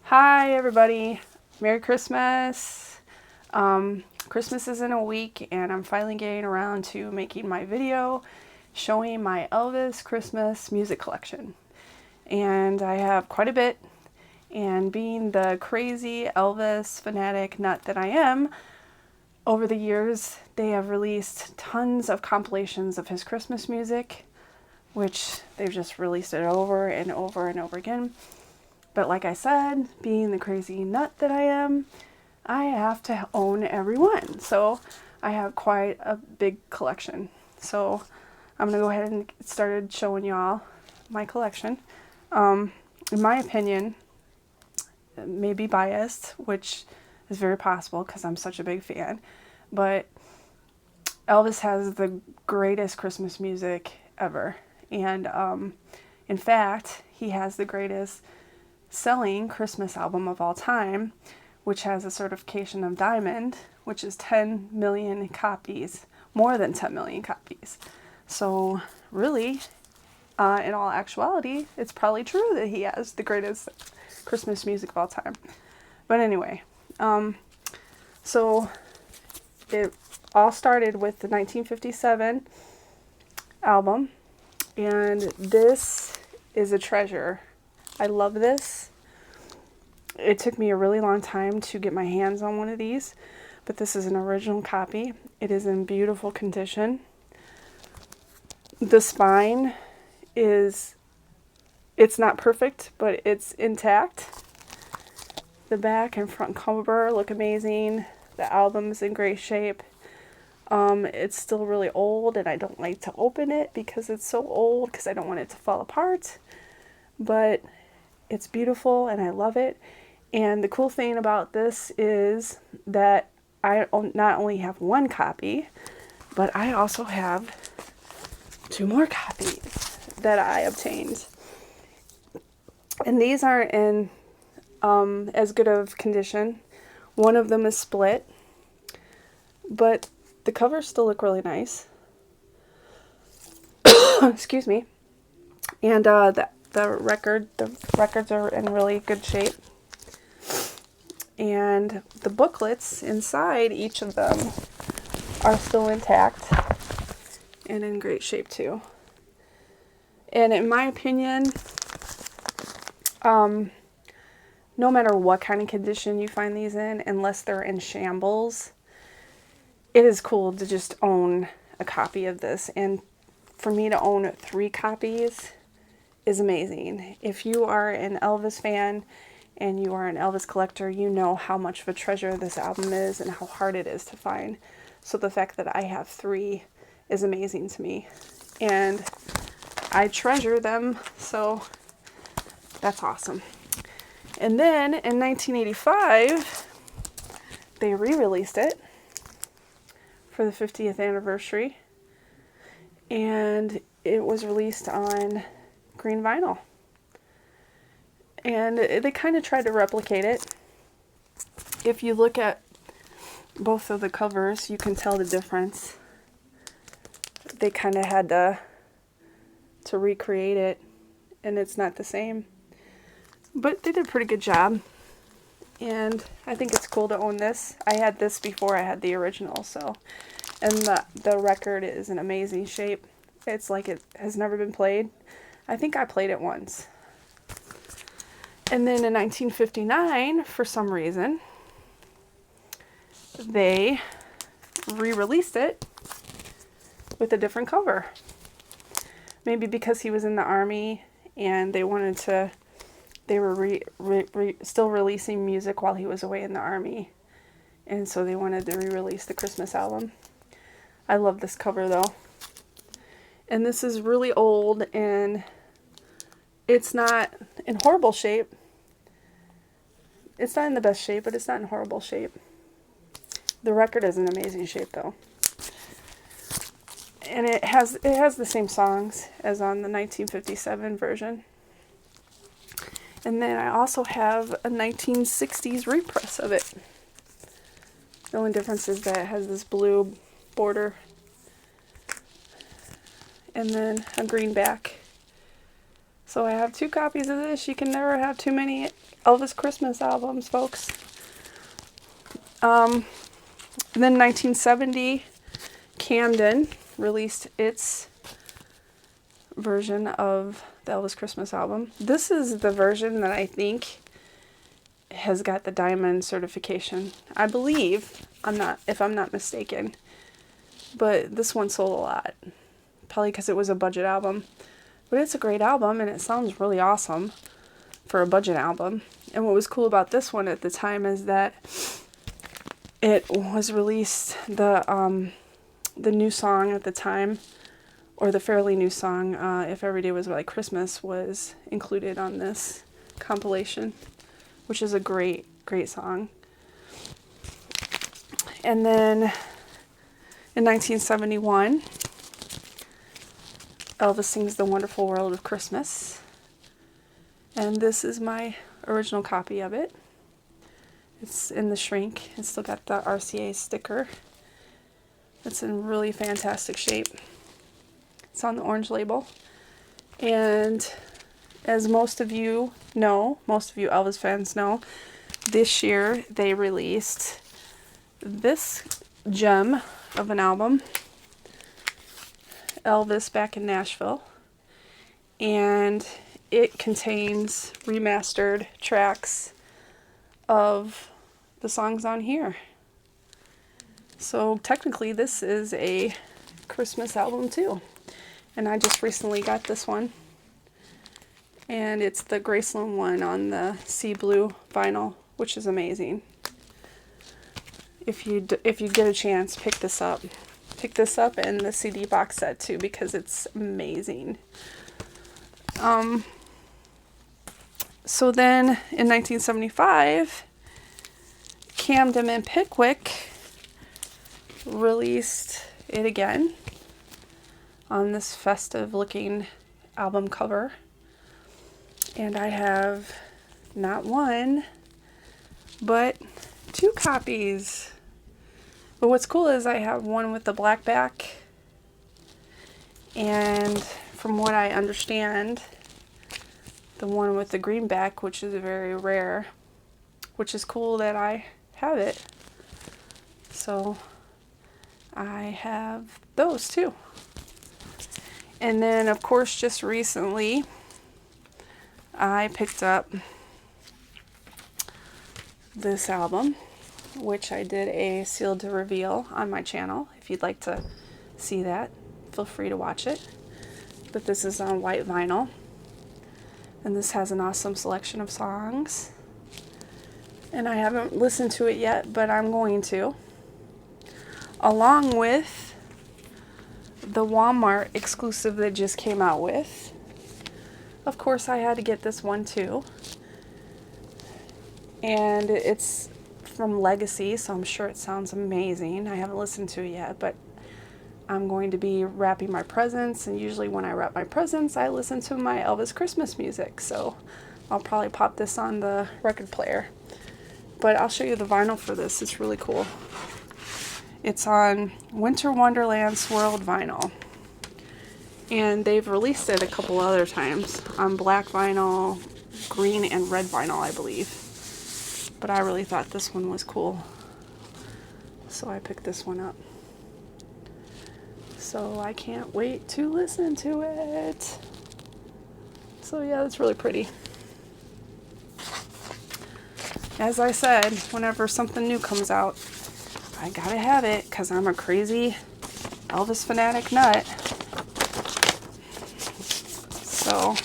Hi, everybody. Merry Christmas. Christmas is in a week, and I'm finally getting around to making my video showing my Elvis Christmas music collection. And I have quite a bit, and being the crazy Elvis fanatic nut that I am, over the years they have released tons of compilations of his Christmas music, which they've just released it over and over and over again. But like I said, being the crazy nut that I am, I have to own every one. So I have quite a big collection. So I'm going to go ahead and get started showing y'all my collection. In my opinion, it may be biased, which is very possible because I'm such a big fan. But Elvis has the greatest Christmas music ever. And in fact, he has the greatest selling Christmas album of all time, which has a certification of diamond, which is 10 million copies, more than 10 million copies. So really, in all actuality, it's probably true that he has the greatest Christmas music of all time. But anyway, so it all started with the 1957 album, and this is a treasure. I love this. It took me a really long time to get my hands on one of these, but this is an original copy. It is in beautiful condition. The spine it's not perfect, but it's intact. The back and front cover look amazing. The album is in great shape. It's still really old, and I don't like to open it because it's so old, because I don't want it to fall apart. But it's beautiful, and I love it. And the cool thing about this is that I not only have one copy, but I also have two more copies that I obtained. And these aren't in as good of condition. One of them is split, but the covers still look really nice. Excuse me. And the records are in really good shape. And the booklets inside each of them are still intact and in great shape too. And in my opinion, no matter what kind of condition you find these in, unless they're in shambles, it is cool to just own a copy of this. And for me to own 3 copies is amazing. If you are an Elvis fan and you are an Elvis collector, you know how much of a treasure this album is and how hard it is to find. So the fact that I have 3 is amazing to me. And I treasure them, so that's awesome. And then in 1985, they re-released it for the 50th anniversary. And it was released on green vinyl. And they kind of tried to replicate it. If you look at both of the covers, you can tell the difference. They kind of had to recreate it, and it's not the same. But they did a pretty good job. And I think it's cool to own this. I had this before I had the original, so. And the record is in amazing shape. It's like it has never been played. I think I played it once. And then in 1959, for some reason, they re-released it with a different cover. Maybe because he was in the army and they were still releasing music while he was away in the army. And so they wanted to re-release the Christmas album. I love this cover though. And this is really old, and it's not in horrible shape. It's not in the best shape, but it's not in horrible shape. The record is in amazing shape though. And it has the same songs as on the 1957 version. And then I also have a 1960s repress of it. The only difference is that it has this blue border and then a green back. So I have 2 copies of this. You can never have too many Elvis Christmas albums, folks. Then 1970, Camden released its version of the Elvis Christmas album. This is the version that I think has got the diamond certification. I believe, if I'm not mistaken. But this one sold a lot. Probably because it was a budget album. But it's a great album and it sounds really awesome for a budget album. And what was cool about this one at the time is that it was released, the new song at the time, or the fairly new song, If Every Day Was Like Christmas, was included on this compilation, which is a great, great song. And then in 1971, Elvis sings The Wonderful World of Christmas. And this is my original copy of it. It's in the shrink. It's still got the RCA sticker. It's in really fantastic shape. It's on the orange label. And as most of you know, most of you Elvis fans know, this year they released this gem of an album, Elvis Back in Nashville. And it contains remastered tracks of the songs on here. So technically this is a Christmas album too. And I just recently got this one. And it's the Graceland one on the sea blue vinyl, which is amazing. If you get a chance, pick this up. Pick this up and the CD box set too, because it's amazing. So then in 1975, Camden and Pickwick released it again on this festive looking album cover. And I have not one, but 2 copies. But what's cool is I have one with the black back. And from what I understand, the one with the green back, which is very rare, which is cool that I have it. So I have those too. And then of course just recently I picked up this album, which I did a sealed to reveal on my channel. If you'd like to see that, feel free to watch it. But this is on white vinyl. And this has an awesome selection of songs. And I haven't listened to it yet, but I'm going to. Along with the Walmart exclusive that just came out with. Of course, I had to get this one too. And it's from Legacy, so I'm sure it sounds amazing. I haven't listened to it yet, but I'm going to be wrapping my presents, and usually when I wrap my presents, I listen to my Elvis Christmas music, so I'll probably pop this on the record player. But I'll show you the vinyl for this. It's really cool. It's on Winter Wonderland Swirled vinyl. And they've released it a couple other times on black vinyl, green, and red vinyl, I believe. But I really thought this one was cool, so I picked this one up. So I can't wait to listen to it. So yeah, it's really pretty. As I said, whenever something new comes out, I gotta have it because I'm a crazy Elvis fanatic nut. So,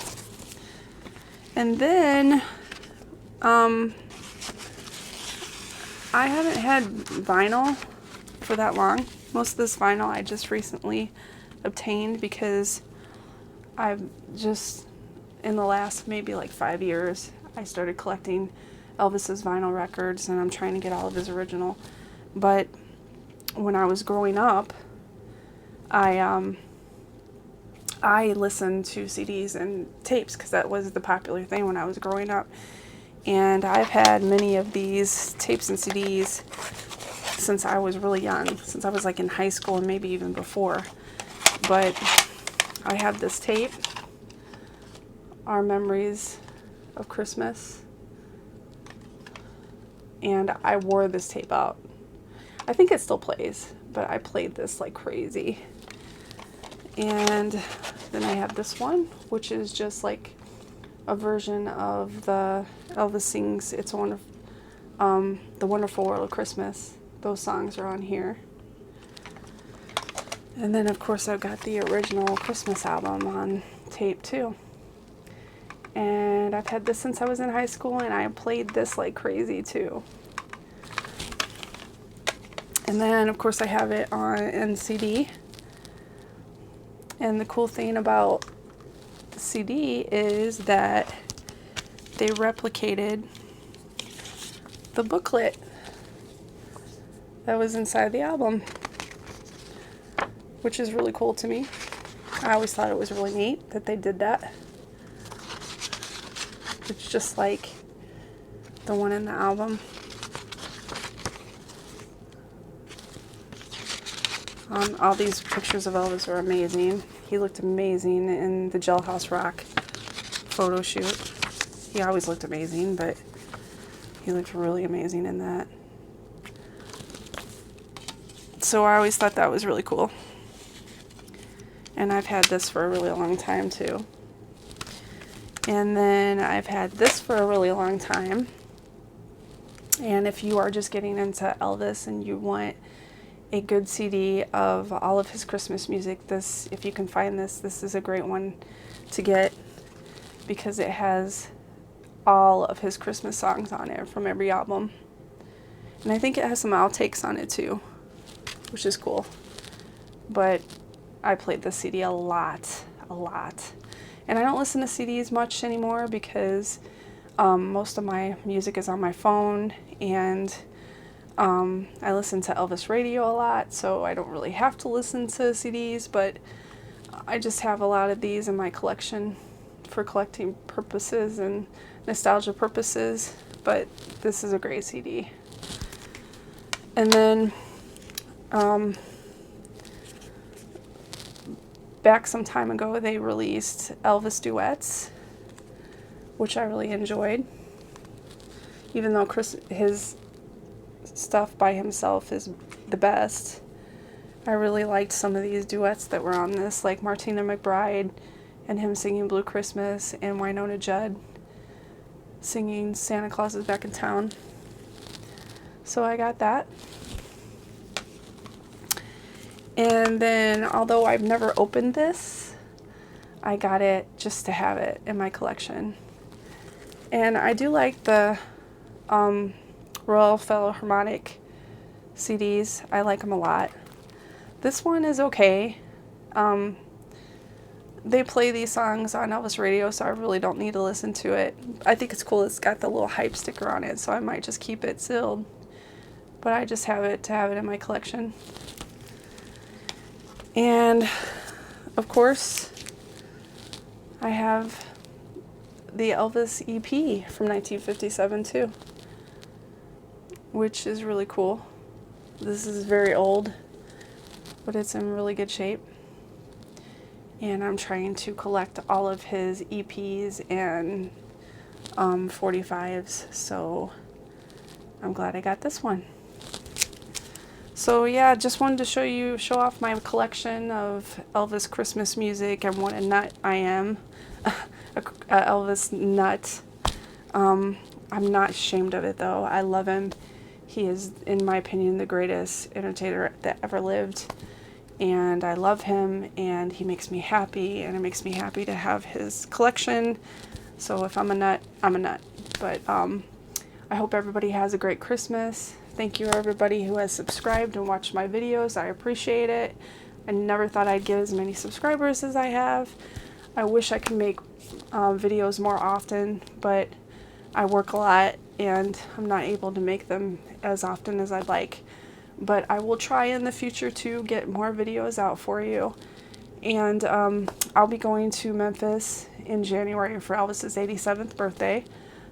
and then, I haven't had vinyl for that long. Most of this vinyl I just recently obtained because I've just, in the last maybe like 5 years, I started collecting Elvis's vinyl records, and I'm trying to get all of his original. But when I was growing up, I listened to CDs and tapes because that was the popular thing when I was growing up. And I've had many of these tapes and CDs since I was really young, since I was like in high school and maybe even before. But I have this tape our memories of Christmas. And I wore this tape out. I think it still plays, but I played this like crazy. And then I have this one, which is just like a version of the Elvis sings "It's a Wonderful," "The Wonderful World of Christmas." Those songs are on here. And then of course I've got the original Christmas album on tape too. And I've had this since I was in high school, and I played this like crazy too. And then of course I have it in CD. And the cool thing about the CD is that they replicated the booklet that was inside the album, which is really cool to me. I always thought it was really neat that they did that. It's just like the one in the album. All these pictures of Elvis are amazing. He looked amazing in the Jailhouse Rock photo shoot. He always looked amazing, but he looked really amazing in that. So I always thought that was really cool. And I've had this for a really long time too. And then I've had this for a really long time. And if you are just getting into Elvis and you want a good CD of all of his Christmas music, this, if you can find this, this is a great one to get, because it has all of his Christmas songs on it from every album. And I think it has some outtakes on it too, which is cool. But I played this CD a lot. And I don't listen to CDs much anymore because most of my music is on my phone, and I listen to Elvis radio a lot, so I don't really have to listen to CDs, but I just have a lot of these in my collection for collecting purposes and nostalgia purposes. But this is a great CD. And then back some time ago, they released Elvis duets, which I really enjoyed. Even though his stuff by himself is the best, I really liked some of these duets that were on this, like Martina McBride and him singing Blue Christmas, and Winona Judd singing Santa Claus is Back in Town. So I got that. And then, although I've never opened this, I got it just to have it in my collection. And I do like the Royal Philharmonic CDs. I like them a lot. This one is okay. They play these songs on Elvis radio, so I really don't need to listen to it. I think it's cool. It's got the little hype sticker on it, so I might just keep it sealed. But I just have it to have it in my collection. And of course, I have the Elvis EP from 1957 too, which is really cool. This is very old, but it's in really good shape. And I'm trying to collect all of his EPs and 45s, so I'm glad I got this one. So yeah, just wanted to show off my collection of Elvis Christmas music and what a nut I am. a Elvis nut. I'm not ashamed of it though. I love him. He is, in my opinion, the greatest entertainer that ever lived. And I love him, and he makes me happy, and it makes me happy to have his collection. So if I'm a nut, I'm a nut. But I hope everybody has a great Christmas. Thank you everybody who has subscribed and watched my videos. I appreciate it. I never thought I'd get as many subscribers as I have. I wish I could make videos more often, but I work a lot and I'm not able to make them as often as I'd like. But I will try in the future to get more videos out for you. And I'll be going to Memphis in January for Elvis's 87th birthday.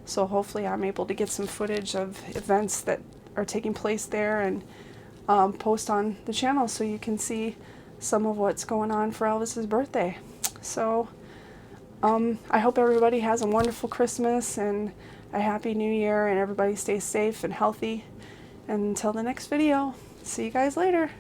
So hopefully I'm able to get some footage of events that are taking place there and post on the channel so you can see some of what's going on for Elvis's birthday. So I hope everybody has a wonderful Christmas and a happy new year, and everybody stays safe and healthy. And until the next video, see you guys later.